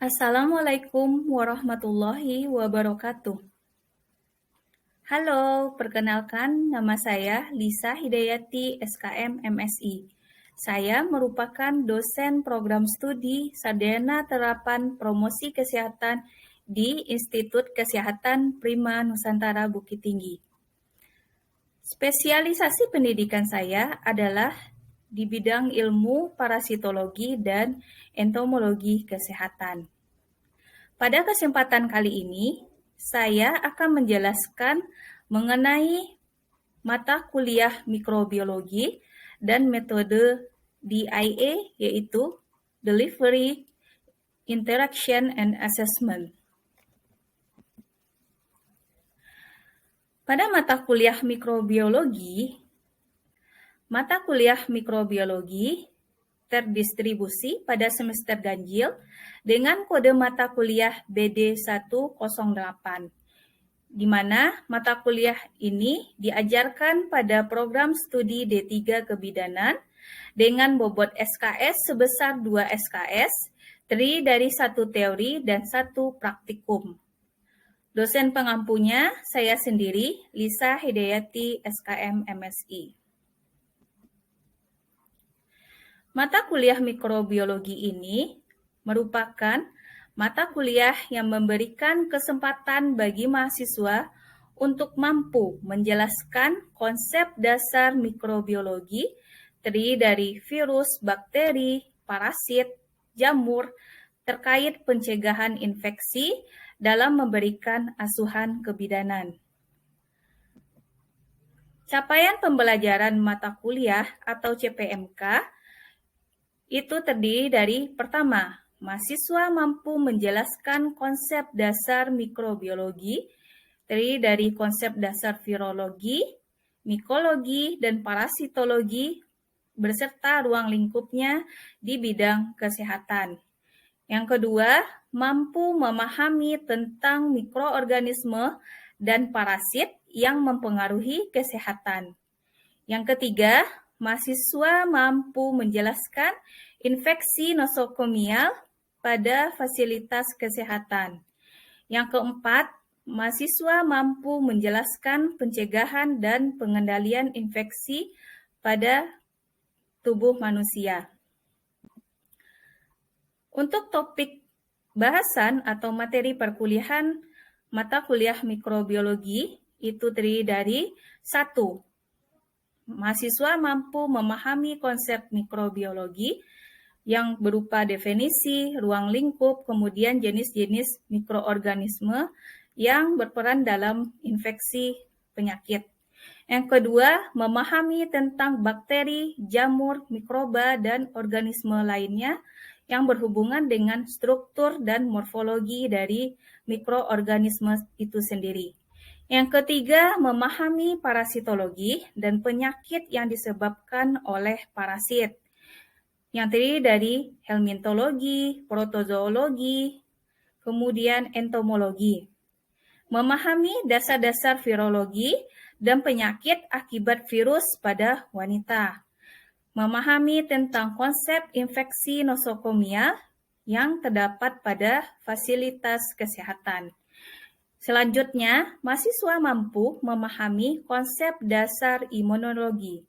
Assalamualaikum warahmatullahi wabarakatuh. Halo, perkenalkan nama saya Lisa Hidayati, SKM MSI. Saya merupakan dosen program studi Sarjana Terapan Promosi Kesehatan di Institut Kesehatan Prima Nusantara Bukit Tinggi. Spesialisasi pendidikan saya adalah di bidang ilmu parasitologi dan entomologi kesehatan. Pada kesempatan kali ini, saya akan menjelaskan mengenai mata kuliah mikrobiologi dan metode DIA, yaitu Delivery, Interaction, and Assessment. Pada mata kuliah mikrobiologi terdistribusi pada semester ganjil dengan kode mata kuliah BD108, di mana mata kuliah ini diajarkan pada program studi D3 Kebidanan dengan bobot SKS sebesar 2 SKS, terdiri dari 1 teori dan 1 praktikum. Dosen pengampunya saya sendiri, Lisa Hidayati, SKM MSI. Mata kuliah mikrobiologi ini merupakan mata kuliah yang memberikan kesempatan bagi mahasiswa untuk mampu menjelaskan konsep dasar mikrobiologi terdiri dari virus, bakteri, parasit, jamur, terkait pencegahan infeksi dalam memberikan asuhan kebidanan. Capaian pembelajaran mata kuliah atau CPMK itu terdiri dari pertama, mahasiswa mampu menjelaskan konsep dasar mikrobiologi, terdiri dari konsep dasar virologi, mikologi, dan parasitologi, beserta ruang lingkupnya di bidang kesehatan. Yang kedua, mampu memahami tentang mikroorganisme dan parasit yang mempengaruhi kesehatan. Yang ketiga, mahasiswa mampu menjelaskan infeksi nosokomial pada fasilitas kesehatan. Yang keempat, mahasiswa mampu menjelaskan pencegahan dan pengendalian infeksi pada tubuh manusia. Untuk topik bahasan atau materi perkuliahan mata kuliah mikrobiologi itu terdiri dari 1. Mahasiswa mampu memahami konsep mikrobiologi yang berupa definisi, ruang lingkup, kemudian jenis-jenis mikroorganisme yang berperan dalam infeksi penyakit. Yang kedua, memahami tentang bakteri, jamur, mikroba, dan organisme lainnya yang berhubungan dengan struktur dan morfologi dari mikroorganisme itu sendiri. Yang ketiga, memahami parasitologi dan penyakit yang disebabkan oleh parasit, yang terdiri dari helmintologi, protozoologi, kemudian entomologi. Memahami dasar-dasar virologi dan penyakit akibat virus pada wanita. Memahami tentang konsep infeksi nosokomial yang terdapat pada fasilitas kesehatan. Selanjutnya, mahasiswa mampu memahami konsep dasar imunologi.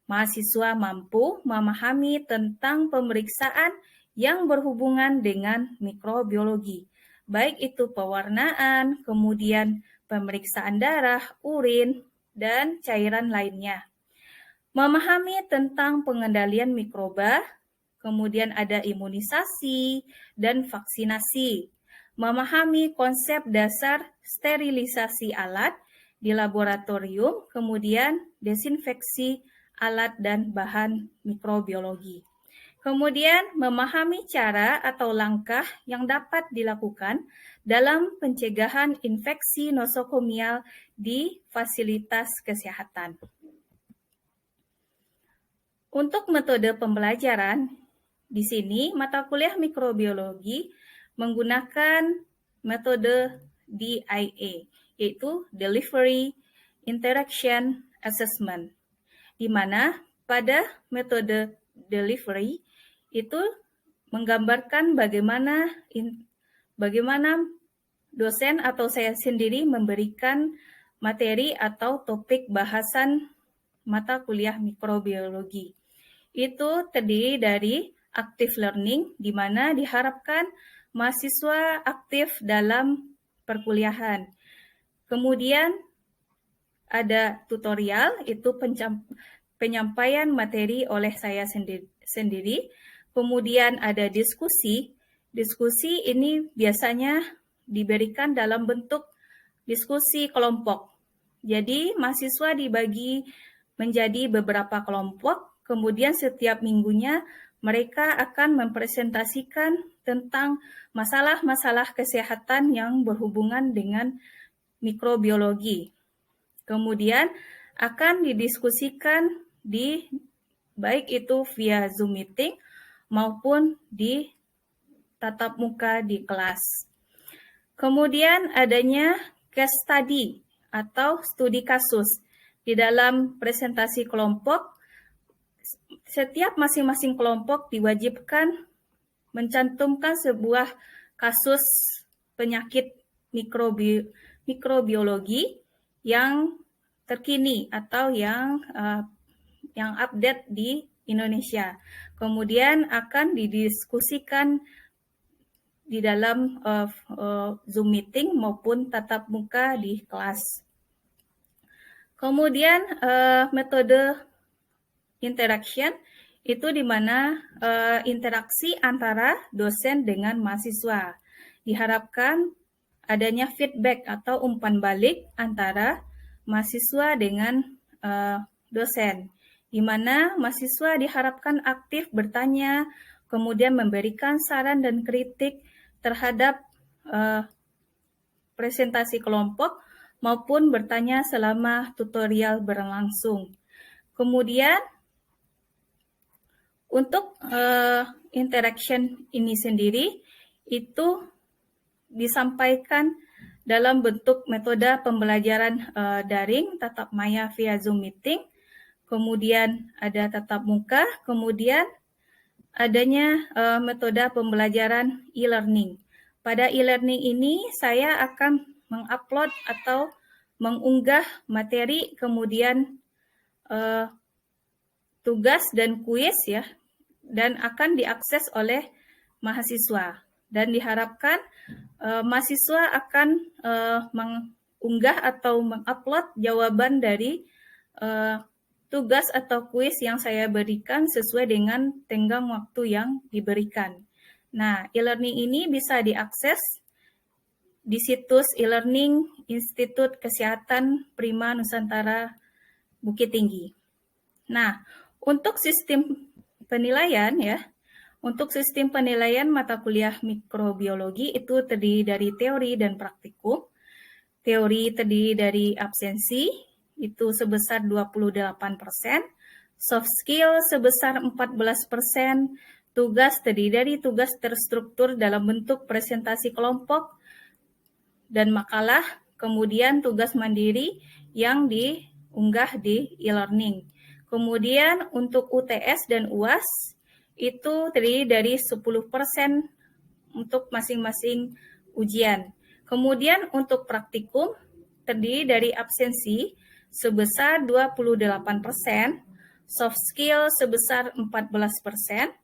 Mahasiswa mampu memahami tentang pemeriksaan yang berhubungan dengan mikrobiologi, baik itu pewarnaan, kemudian pemeriksaan darah, urin, dan cairan lainnya. Memahami tentang pengendalian mikroba, kemudian ada imunisasi dan vaksinasi. Memahami konsep dasar sterilisasi alat di laboratorium, kemudian desinfeksi alat dan bahan mikrobiologi. Kemudian memahami cara atau langkah yang dapat dilakukan dalam pencegahan infeksi nosokomial di fasilitas kesehatan. Untuk metode pembelajaran, di sini mata kuliah mikrobiologi menggunakan metode DIA, yaitu Delivery, Interaction, Assessment, di mana pada metode delivery itu menggambarkan bagaimana bagaimana dosen atau saya sendiri memberikan materi atau topik bahasan mata kuliah mikrobiologi. Itu terdiri dari active learning, di mana diharapkan mahasiswa aktif dalam perkuliahan. Kemudian ada tutorial, itu penyampaian materi oleh saya sendiri. Kemudian ada diskusi. Diskusi ini biasanya diberikan dalam bentuk diskusi kelompok. Jadi mahasiswa dibagi menjadi beberapa kelompok, kemudian setiap minggunya mereka akan mempresentasikan tentang masalah-masalah kesehatan yang berhubungan dengan mikrobiologi. Kemudian akan didiskusikan di baik itu via Zoom meeting maupun di tatap muka di kelas. Kemudian adanya case study atau studi kasus. Di dalam presentasi kelompok, setiap masing-masing kelompok diwajibkan mencantumkan sebuah kasus penyakit mikrobiologi yang terkini atau yang update di Indonesia. Kemudian akan didiskusikan di dalam Zoom meeting maupun tatap muka di kelas. Kemudian metode interaction itu di mana interaksi antara dosen dengan mahasiswa. Diharapkan adanya feedback atau umpan balik antara mahasiswa dengan dosen, di mana mahasiswa diharapkan aktif bertanya, kemudian memberikan saran dan kritik terhadap presentasi kelompok maupun bertanya selama tutorial berlangsung. Kemudian untuk interaction ini sendiri itu disampaikan dalam bentuk metode pembelajaran daring, tatap maya via Zoom meeting, kemudian ada tatap muka, kemudian adanya metode pembelajaran e-learning. Pada e-learning ini saya akan mengupload atau mengunggah materi, kemudian tugas dan kuis ya, dan akan diakses oleh mahasiswa. Dan diharapkan mahasiswa akan mengunggah atau mengupload jawaban dari tugas atau kuis yang saya berikan sesuai dengan tenggang waktu yang diberikan. Nah, e-learning ini bisa diakses di situs e-learning Institut Kesehatan Prima Nusantara Bukit Tinggi. Nah, untuk sistem penilaian ya, untuk sistem penilaian mata kuliah mikrobiologi itu terdiri dari teori dan praktikum. Teori terdiri dari absensi, itu sebesar 28%, soft skill sebesar 14%, tugas terdiri dari tugas terstruktur dalam bentuk presentasi kelompok dan makalah, kemudian tugas mandiri yang diunggah di e-learning. Kemudian untuk UTS dan UAS itu terdiri dari 10% untuk masing-masing ujian. Kemudian untuk praktikum terdiri dari absensi sebesar 28%, soft skill sebesar 14%,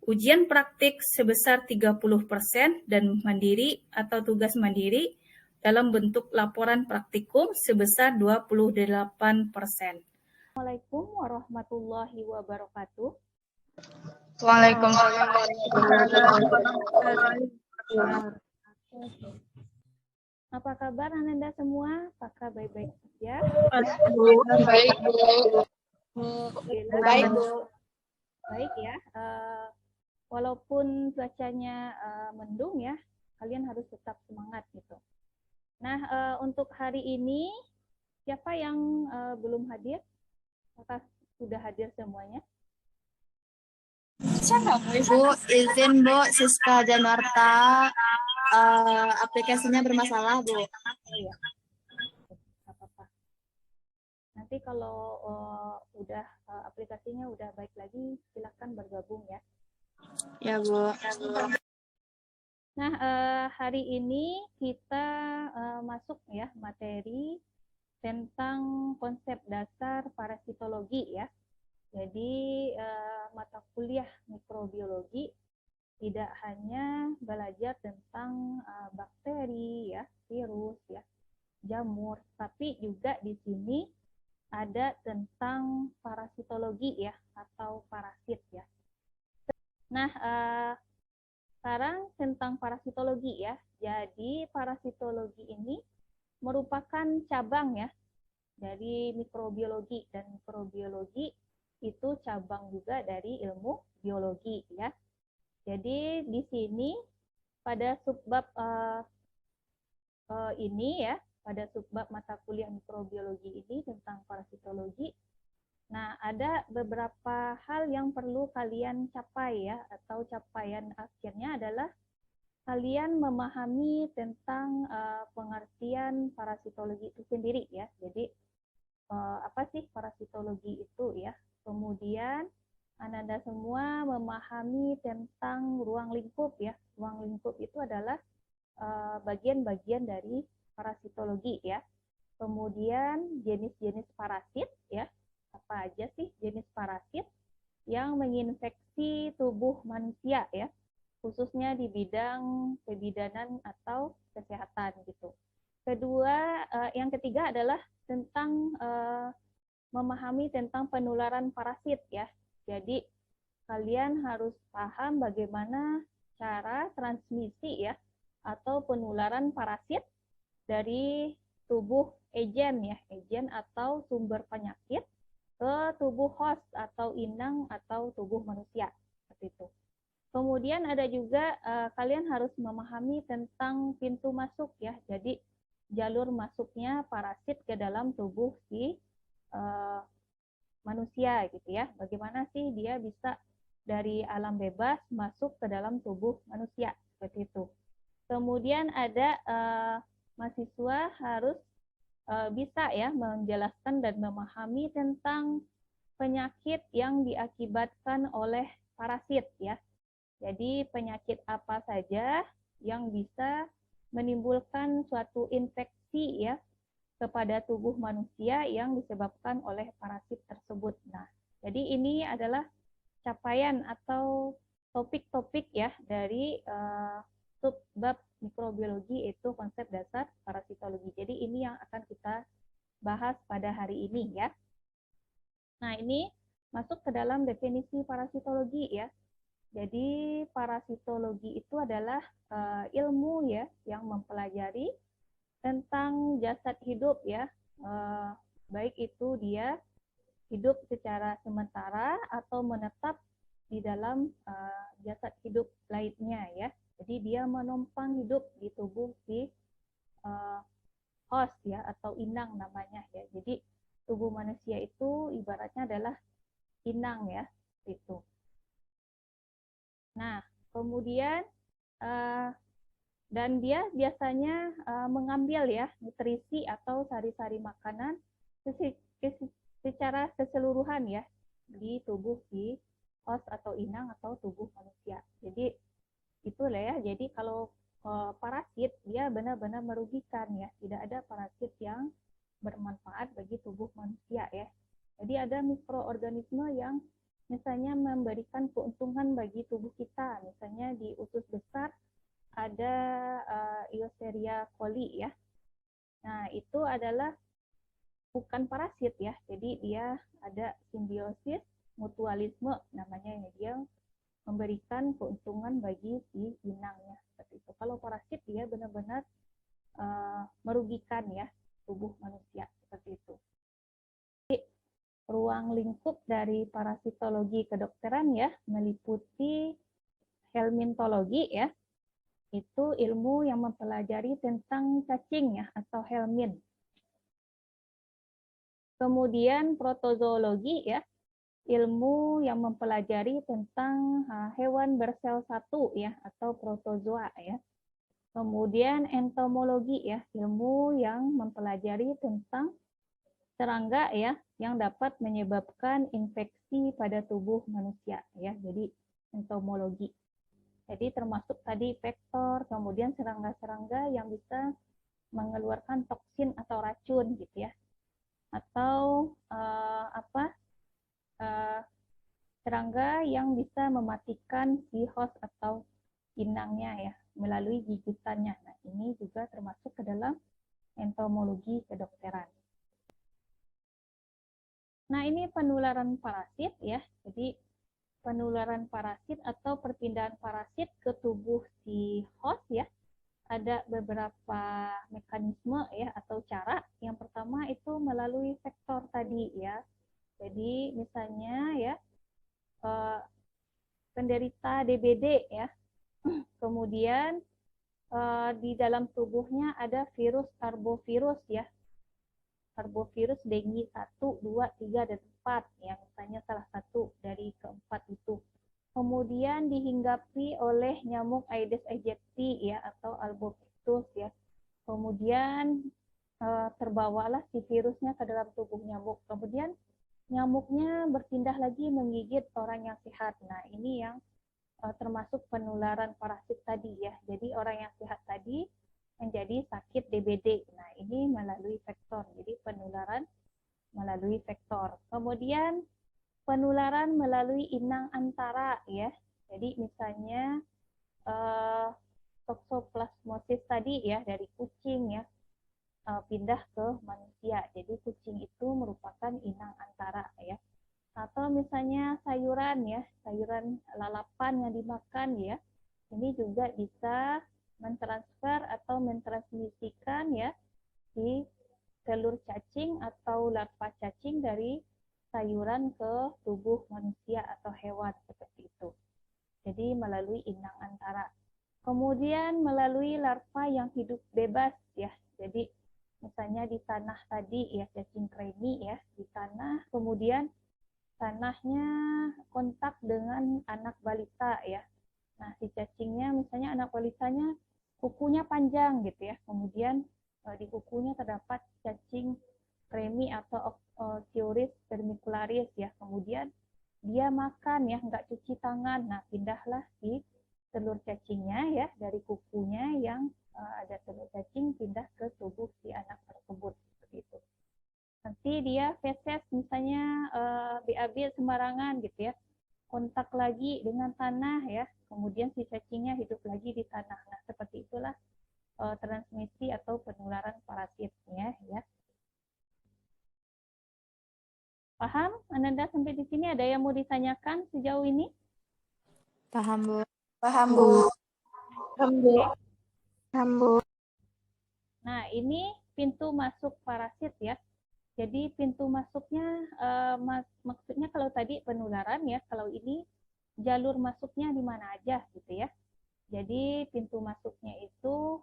ujian praktik sebesar 30%, dan mandiri atau tugas mandiri dalam bentuk laporan praktikum sebesar 28%. Assalamualaikum warahmatullahi wabarakatuh. Waalaikumsalam warahmatullahi wabarakatuh. Apa kabar Ananda semua? Apakah baik-baik saja? Baik, Bu. Baik, Bu. Baik ya. Walaupun cuacanya mendung ya, kalian harus tetap semangat gitu. Nah, untuk hari ini siapa yang belum hadir? Apakah sudah hadir semuanya? Bu, izin Bu, Siska Jamarta, aplikasinya bermasalah, Bu. Iya. Apa-apa. Nanti kalau udah aplikasinya udah baik lagi, silakan bergabung ya. Ya, Bu. Nah, hari ini kita masuk ya materi tentang konsep dasar parasitologi ya. Jadi mata kuliah mikrobiologi tidak hanya belajar tentang bakteri ya, virus ya, jamur, tapi juga di sini ada tentang parasitologi ya atau parasit ya. Nah, sekarang tentang parasitologi ya. Jadi parasitologi ini merupakan cabang ya dari mikrobiologi, dan mikrobiologi itu cabang juga dari ilmu biologi ya. Jadi di sini pada subbab ini ya, pada subbab mata kuliah mikrobiologi ini tentang parasitologi. Nah, ada beberapa hal yang perlu kalian capai ya, atau capaian akhirnya adalah kalian memahami tentang pengertian parasitologi itu sendiri ya. Jadi apa sih parasitologi itu ya? Kemudian Anda semua memahami tentang ruang lingkup ya. Ruang lingkup itu adalah bagian-bagian dari parasitologi ya. Kemudian jenis-jenis parasit ya. Apa aja sih jenis parasit yang menginfeksi tubuh manusia ya, khususnya di bidang kebidanan atau kesehatan gitu. Kedua, yang ketiga adalah tentang memahami tentang penularan parasit ya. Jadi kalian harus paham bagaimana cara transmisi ya atau penularan parasit dari tubuh agen ya, agen atau sumber penyakit ke tubuh host atau inang atau tubuh manusia seperti itu. Kemudian ada juga kalian harus memahami tentang pintu masuk ya. Jadi jalur masuknya parasit ke dalam tubuh si manusia gitu ya. Bagaimana sih dia bisa dari alam bebas masuk ke dalam tubuh manusia seperti itu. Kemudian ada mahasiswa harus bisa ya menjelaskan dan memahami tentang penyakit yang diakibatkan oleh parasit ya. Jadi penyakit apa saja yang bisa menimbulkan suatu infeksi ya kepada tubuh manusia yang disebabkan oleh parasit tersebut. Nah, jadi ini adalah capaian atau topik-topik ya dari subbab mikrobiologi, yaitu konsep dasar parasitologi. Jadi ini yang akan kita bahas pada hari ini ya. Nah, ini masuk ke dalam definisi parasitologi ya. Jadi parasitologi itu adalah ilmu ya yang mempelajari tentang jasad hidup ya, baik itu dia hidup secara sementara atau menetap di dalam jasad hidup lainnya ya. Jadi dia menumpang hidup di tubuh si host ya atau inang namanya ya. Jadi tubuh manusia itu ibaratnya adalah inang ya itu. Nah, kemudian dan dia biasanya mengambil ya nutrisi atau sari-sari makanan secara keseluruhan ya di tubuh si host atau inang atau tubuh manusia. Jadi itulah ya. Jadi kalau parasit dia benar-benar merugikan ya. Tidak ada parasit yang bermanfaat bagi tubuh manusia ya. Jadi ada mikroorganisme yang misalnya memberikan keuntungan bagi tubuh kita. Misalnya di usus besar ada Escherichia coli ya. Nah, itu adalah bukan parasit ya. Jadi dia ada simbiosis mutualisme namanya ya. Dia memberikan keuntungan bagi si inangnya seperti itu. Kalau parasit dia benar-benar merugikan ya tubuh manusia seperti itu. Jadi, ruang lingkup dari parasitologi kedokteran ya meliputi helmintologi ya. Itu ilmu yang mempelajari tentang cacing ya atau helmin. Kemudian protozoologi ya, ilmu yang mempelajari tentang hewan bersel satu ya atau protozoa ya. Kemudian entomologi ya, ilmu yang mempelajari tentang serangga ya yang dapat menyebabkan infeksi pada tubuh manusia ya. Jadi entomologi. Jadi termasuk tadi vektor, kemudian serangga-serangga yang bisa mengeluarkan toksin atau racun gitu ya, atau serangga yang bisa mematikan si host atau inangnya ya melalui gigitannya. Nah ini juga termasuk ke dalam entomologi kedokteran. Nah ini penularan parasit ya, jadi penularan parasit atau perpindahan parasit ke tubuh si host ya, ada beberapa mekanisme ya atau cara. Yang pertama itu melalui vektor tadi ya. Jadi misalnya ya penderita DBD ya, kemudian di dalam tubuhnya ada virus parvovirus ya. Parvovirus dengue 1, 2, 3, dan 4 ya, misalnya salah satu dari keempat itu. Kemudian dihinggapi oleh nyamuk Aedes aegypti ya atau albopictus ya. Kemudian terbawalah si virusnya ke dalam tubuh nyamuk. Kemudian nyamuknya berpindah lagi menggigit orang yang sehat. Nah, ini yang termasuk penularan parasit tadi ya. Jadi orang yang sehat tadi menjadi sakit DBD. Nah, ini melalui vektor. Jadi penularan melalui vektor. Kemudian penularan melalui inang antara ya. Jadi misalnya toxoplasmosis tadi ya dari kucing ya pindah ke manusia. Jadi kucing itu merupakan inang antara ya. Atau misalnya sayuran ya, sayuran lalapan yang dimakan ya. Ini juga bisa mentransfer atau mentransmisikan ya si telur cacing atau larva cacing dari sayuran ke tubuh manusia atau hewan seperti itu. Jadi melalui inang antara. Kemudian melalui larva yang hidup bebas ya. Jadi misalnya di tanah tadi ya cacing kremi ya di tanah, kemudian tanahnya kontak dengan anak balita ya. Nah, si cacingnya misalnya anak balitanya kukunya panjang gitu ya. Kemudian di kukunya terdapat cacing kremi atau Oxyuris vermicularis ya. Kemudian dia makan ya, nggak cuci tangan. Nah, pindahlah si telur cacingnya ya dari kukunya yang ada telur cacing pindah ke tubuh si anak tersebut seperti itu. Nanti dia feses misalnya BAB sembarangan gitu ya, kontak lagi dengan tanah ya, kemudian si cacingnya hidup lagi di tanah. Nah, seperti itulah transmisi atau penularan parasitnya ya. Paham? Ananda sampai di sini ada yang mau ditanyakan sejauh ini? Paham, Bu. Paham, Bu. Paham, Bu. Paham, Bu. Nah, ini pintu masuk parasit ya. Jadi pintu masuknya maksudnya kalau tadi penularan ya, kalau ini jalur masuknya di mana aja gitu ya. Jadi pintu masuknya itu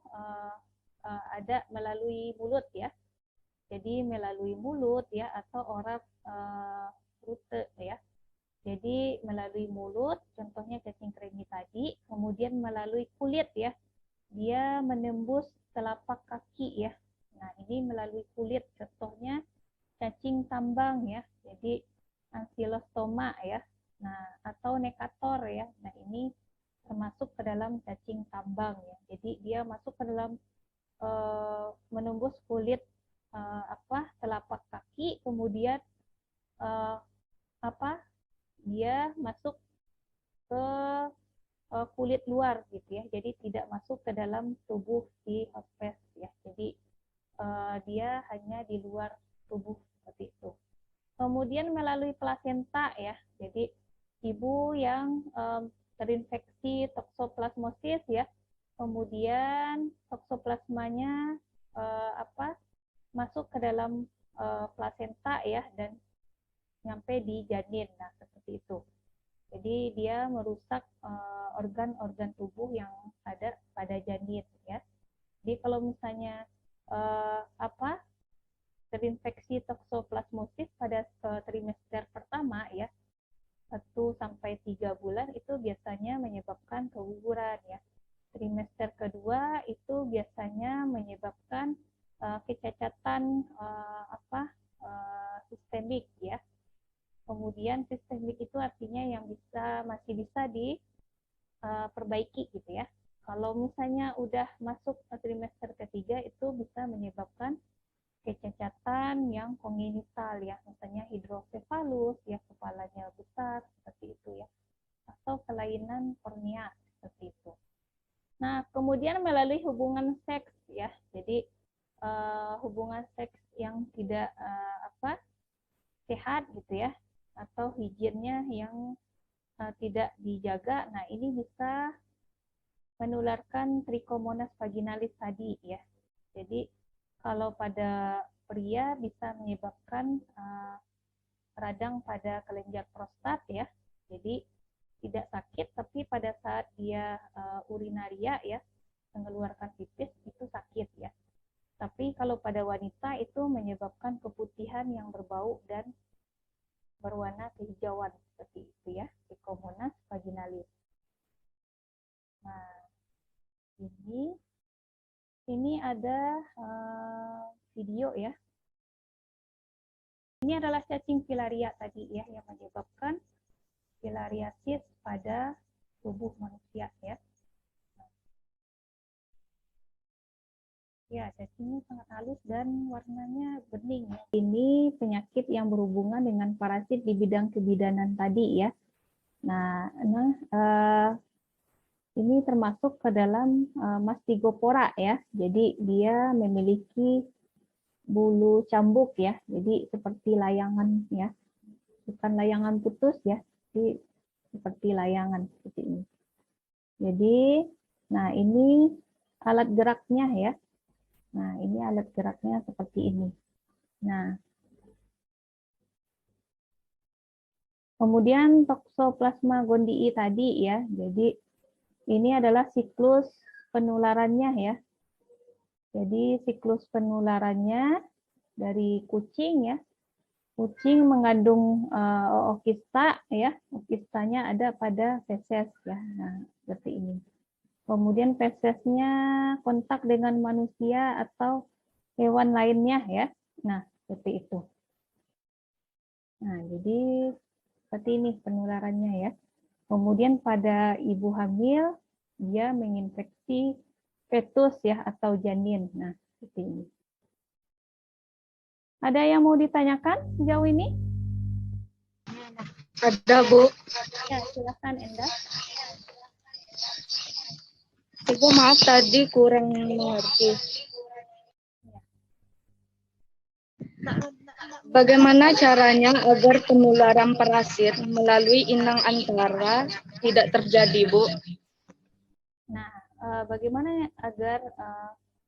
ada melalui mulut ya. Jadi melalui mulut ya atau oral rute ya. Jadi melalui mulut, contohnya cacing kremi tadi, kemudian melalui kulit ya. Dia menembus telapak kaki ya. Nah, ini melalui kulit, contohnya cacing tambang ya, jadi ankylostoma ya, nah atau nekator ya, nah ini termasuk ke dalam cacing tambang ya, jadi dia masuk ke dalam menembus kulit telapak kaki, kemudian dia masuk ke kulit luar gitu ya, jadi tidak masuk ke dalam tubuh si hospes ya, jadi dia hanya di luar tubuh seperti itu. Kemudian melalui plasenta ya, jadi ibu yang terinfeksi toxoplasmosis ya, kemudian toxoplasmanya masuk ke dalam plasenta ya dan nyampe di janin, nah seperti itu. Jadi dia merusak organ-organ tubuh yang ada pada janin ya. Jadi kalau misalnya terinfeksi toxoplasmosis pada trimester pertama ya 1 sampai 3 bulan itu biasanya menyebabkan keguguran ya. Trimester kedua itu biasanya menyebabkan kecacatan sistemik ya. Kemudian sistemik itu artinya yang masih bisa perbaiki gitu ya. Kalau misalnya udah masuk trimester ketiga itu bisa menyebabkan kecacatan yang kongenital ya, misalnya hidrosefalus ya, kepalanya besar seperti itu ya, atau kelainan kornea seperti itu. Nah, kemudian melalui hubungan seks ya, jadi hubungan seks yang tidak sehat gitu ya, atau higiennya yang tidak dijaga. Nah, ini bisa menularkan Trichomonas vaginalis tadi ya. Jadi kalau pada pria bisa menyebabkan radang pada kelenjar prostat ya. Jadi tidak sakit, tapi pada saat dia urinaria ya, mengeluarkan pipis itu sakit ya. Tapi kalau pada wanita itu menyebabkan keputihan yang berbau dan berwarna kehijauan seperti itu ya, Trichomonas vaginalis. Nah, ini ada video ya. Ini adalah cacing filaria tadi ya, yang menyebabkan filariasis pada tubuh manusia ya. Ya, cacingnya sangat halus dan warnanya bening ya. Ini penyakit yang berhubungan dengan parasit di bidang kebidanan tadi ya. Nah, ini termasuk ke dalam Mastigopora ya. Jadi dia memiliki bulu cambuk ya. Jadi seperti layangan ya. Bukan layangan putus ya, tapi seperti layangan seperti ini. Jadi, nah ini alat geraknya ya. Nah, ini alat geraknya seperti ini. Nah, kemudian Toxoplasma gondii tadi ya. Jadi ini adalah siklus penularannya ya. Jadi siklus penularannya dari kucing ya. Kucing mengandung ookista ya. Ookistanya ada pada feses ya. Nah, seperti ini. Kemudian fesesnya kontak dengan manusia atau hewan lainnya ya. Nah, seperti itu. Nah, jadi seperti ini penularannya ya. Kemudian pada ibu hamil, dia menginfeksi fetus ya atau janin. Nah, seperti ini. Ada yang mau ditanyakan sejauh ini? Ada, Bu. Ya, silakan Enda. Ibu maaf tadi kurang mengerti. Bagaimana caranya agar penularan parasit melalui inang antara tidak terjadi, Bu? Nah, bagaimana agar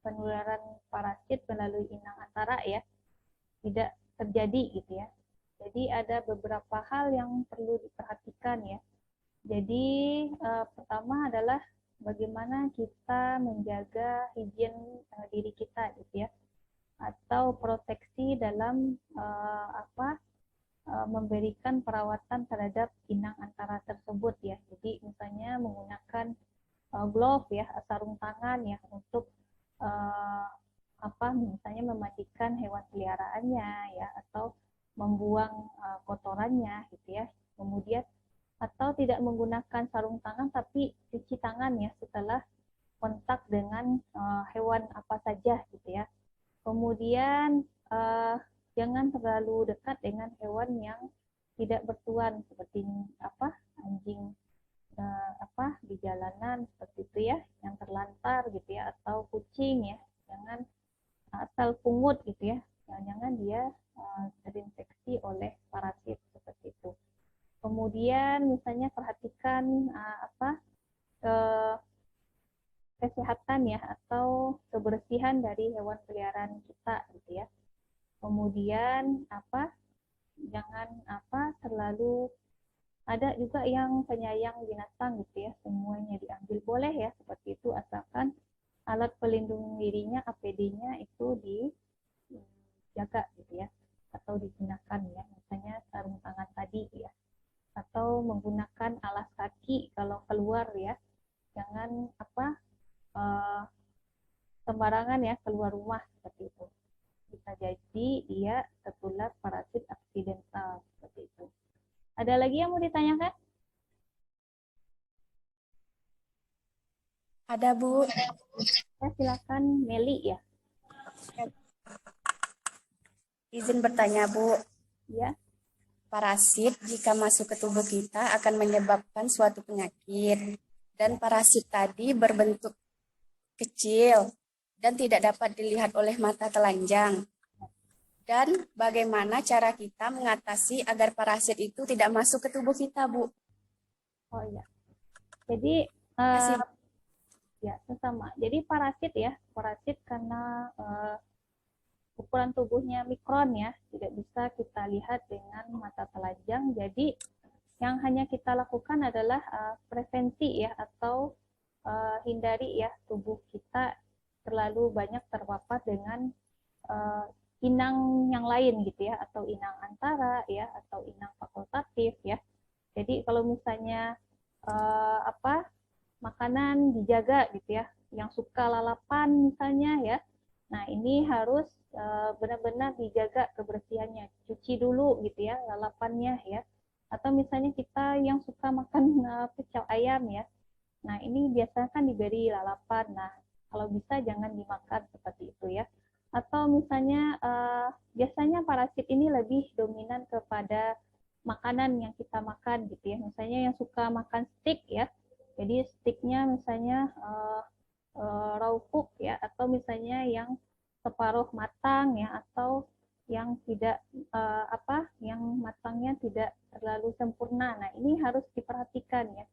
penularan parasit melalui inang antara ya tidak terjadi gitu ya. Jadi ada beberapa hal yang perlu diperhatikan ya. Jadi pertama adalah bagaimana kita menjaga higien diri kita gitu ya, atau proteksi dalam memberikan perawatan terhadap inang antara tersebut ya. Jadi misalnya menggunakan glove ya, sarung tangan ya untuk misalnya memandikan hewan peliharaannya ya, atau membuang kotorannya gitu ya. Kemudian atau tidak menggunakan sarung tangan tapi cuci tangan ya setelah kontak dengan hewan apa saja gitu ya. Kemudian jangan terlalu dekat dengan hewan yang tidak bertuan seperti anjing di jalanan seperti itu ya, yang terlantar gitu ya, atau kucing ya. Jangan asal pungut gitu ya. Jangan-jangan dia terinfeksi oleh parasit seperti itu. Kemudian misalnya perhatikan kesehatan ya atau kebersihan dari hewan peliharaan kita gitu ya. Kemudian jangan terlalu, ada juga yang penyayang binatang gitu ya, semuanya diambil boleh ya seperti itu, asalkan alat pelindung dirinya APD-nya itu dijaga gitu ya, atau digunakan ya, misalnya sarung tangan tadi ya, atau menggunakan alas kaki kalau keluar ya, jangan sembarangan ya keluar rumah seperti itu, bisa jadi dia tertular parasit aksidental seperti itu. Ada lagi yang mau ditanyakan? Ada, Bu. Ya, silakan Meli ya. Izin bertanya, Bu. Ya. Parasit jika masuk ke tubuh kita akan menyebabkan suatu penyakit. Dan parasit tadi berbentuk kecil dan tidak dapat dilihat oleh mata telanjang. Dan bagaimana cara kita mengatasi agar parasit itu tidak masuk ke tubuh kita, Bu? Oh iya. Jadi Terima kasih. ya sama. Jadi parasit karena ukuran tubuhnya mikron ya, tidak bisa kita lihat dengan mata telanjang. Jadi yang hanya kita lakukan adalah prevensi ya, atau hindari ya tubuh kita terlalu banyak terpapar dengan inang yang lain gitu ya, atau inang antara ya, atau inang fakultatif ya. Jadi kalau misalnya makanan dijaga gitu ya, yang suka lalapan misalnya ya, nah ini harus benar-benar dijaga kebersihannya, cuci dulu gitu ya lalapannya ya. Atau misalnya kita yang suka makan pecel ayam ya, nah ini biasanya kan diberi lalapan, nah kalau bisa jangan dimakan seperti itu ya. Atau misalnya biasanya parasit ini lebih dominan kepada makanan yang kita makan gitu ya, misalnya yang suka makan steak ya, jadi sticknya misalnya raw cook ya, atau misalnya yang separuh matang ya, atau yang tidak yang matangnya tidak terlalu sempurna. Nah, ini harus diperhatikan ya.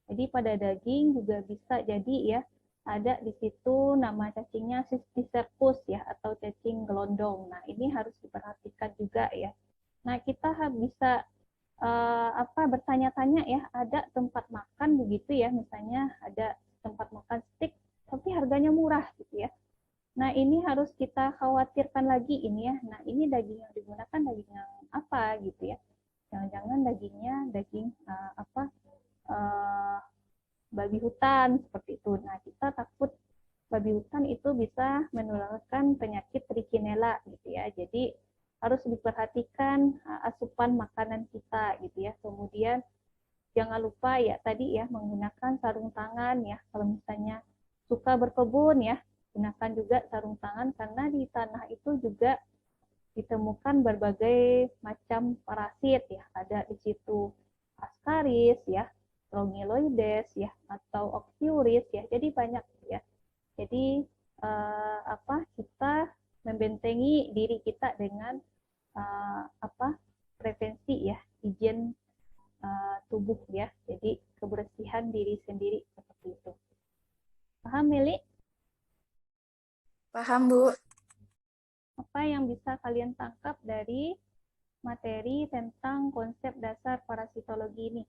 Jadi pada daging juga bisa jadi ya ada di situ nama cacingnya Cysticercus ya, atau cacing gelondong. Nah, ini harus diperhatikan juga ya. Nah, kita bisa bertanya-tanya ya, ada tempat makan begitu ya, misalnya ada tempat makan steak tapi harganya murah gitu ya. Nah, ini harus kita khawatirkan lagi ini ya. Nah, ini daging yang digunakan daging yang apa gitu ya. Jangan-jangan dagingnya daging babi hutan seperti itu. Nah, kita takut babi hutan itu bisa menularkan penyakit Trichinella gitu ya. Jadi harus diperhatikan asupan makanan kita gitu ya. Kemudian jangan lupa ya tadi ya menggunakan sarung tangan ya. Kalau misalnya suka berkebun ya, gunakan juga sarung tangan karena di tanah itu juga ditemukan berbagai macam parasit ya. Ada di situ Ascaris ya, Strongyloides ya, atau Oxyuris ya. Jadi banyak ya. Jadi kita membentengi diri kita dengan prevensi ya, higien tubuh ya. Jadi kebersihan diri sendiri seperti itu. Paham, Meli? Paham, Bu. Apa yang bisa kalian tangkap dari materi tentang konsep dasar parasitologi ini?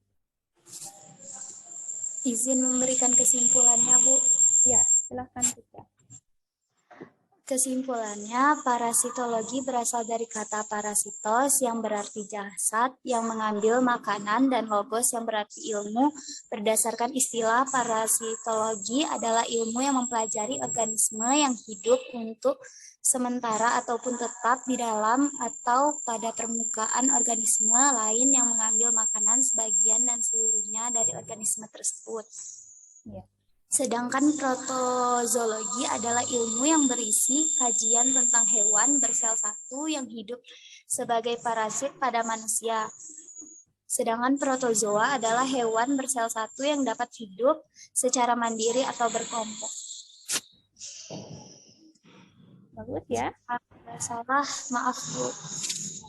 Izin memberikan kesimpulannya, Bu. Ya, silahkan Tika. Kesimpulannya, parasitologi berasal dari kata parasitos yang berarti jasad yang mengambil makanan dan logos yang berarti ilmu. Berdasarkan istilah, parasitologi adalah ilmu yang mempelajari organisme yang hidup untuk sementara ataupun tetap di dalam atau pada permukaan organisme lain yang mengambil makanan sebagian dan seluruhnya dari organisme tersebut. Ya. Sedangkan protozoologi adalah ilmu yang berisi kajian tentang hewan bersel satu yang hidup sebagai parasit pada manusia. Sedangkan protozoa adalah hewan bersel satu yang dapat hidup secara mandiri atau berkelompok. Bagus ya. Salah, maaf Bu.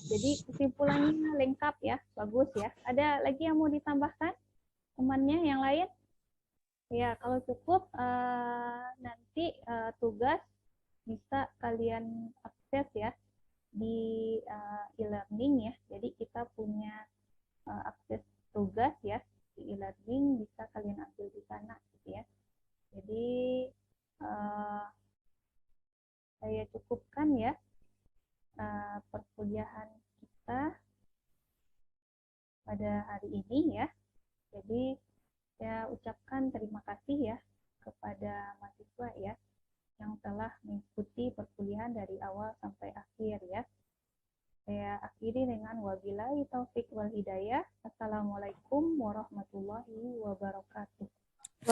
Jadi kesimpulannya lengkap ya, bagus ya. Ada lagi yang mau ditambahkan? Temannya yang lain? Ya, kalau cukup nanti tugas bisa kalian akses ya di e-learning ya. Jadi kita punya akses tugas ya di e-learning, bisa kalian ambil di sana.